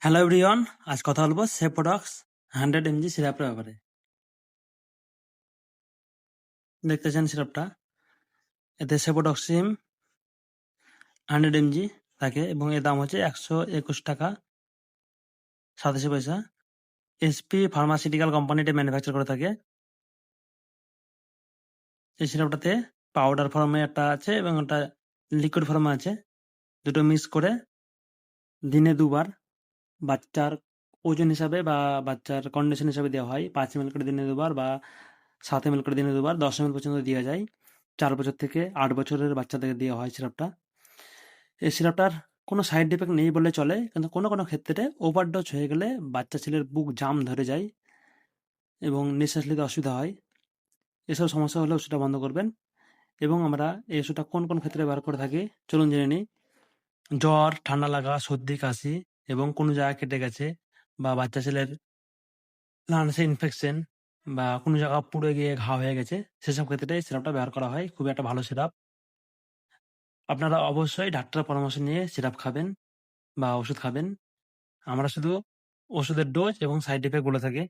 Hello everyone, আজ কথা বলবো সেপোডক্স 100 mg সিরাপের ব্যাপারে। দেখতেছেন সিরাপটা, এতে সেপোডক্সিম 100 mg থাকে এবং এর দাম হচ্ছে 121 টাকা 87 পয়সা। এসপি ফার্মাসিউটিক্যাল কোম্পানিতে ম্যানুফ্যাকচার করে থাকে। এই সিরাপটাতে পাউডার ফর্মে একটা আছে এবং একটা লিকুইড ফর্মে আছে, দুটো মিক্স করে দিনে 2 বার বাচ্চার ওজন হিসাবে বা বাচ্চার কন্ডিশন হিসাবে দেওয়া হয়। 5 ml করে দিনে 2 বার বা 7 ml করে দিনে 2 বার, 10 ml পর্যন্ত দেওয়া যায়। 4 বছর থেকে 8 বছরের বাচ্চাদেরকে দেওয়া হয় সিরাপটা। এই সিরাপটার কোনো সাইড ইফেক্ট নেই বললে চলে, কিন্তু কোনো কোনো ক্ষেত্রে ওভারডোজ হয়ে গেলে বাচ্চা ছেলের বুক জাম ধরে যায় এবং নিঃশ্বাস নিতে অসুবিধা হয়। এসব সমস্যা হলে ওষুধটা বন্ধ করবেন। এবং আমরা এই ওষুধটা কোন কোন ক্ষেত্রে ব্যবহার করে থাকি চলুন জেনে নিই। জ্বর, ঠান্ডা লাগা, সর্দি, কাশি এবং কোনো জায়গা কেটে গেছে বা বাচ্চা ছেলের লাংসে ইনফেকশন বা কোনো জায়গা পুড়ে গিয়ে ঘা হয়ে গেছে, সেসব ক্ষেত্রে এই সিরাপটা ব্যবহার করা হয়। খুবই একটা ভালো সিরাপ। আপনারা অবশ্যই ডাক্তারের পরামর্শ নিয়ে সিরাপ খাবেন বা ওষুধ খাবেন। আমরা শুধু ওষুধের ডোজ এবং সাইড ইফেক্ট বলে থাকি।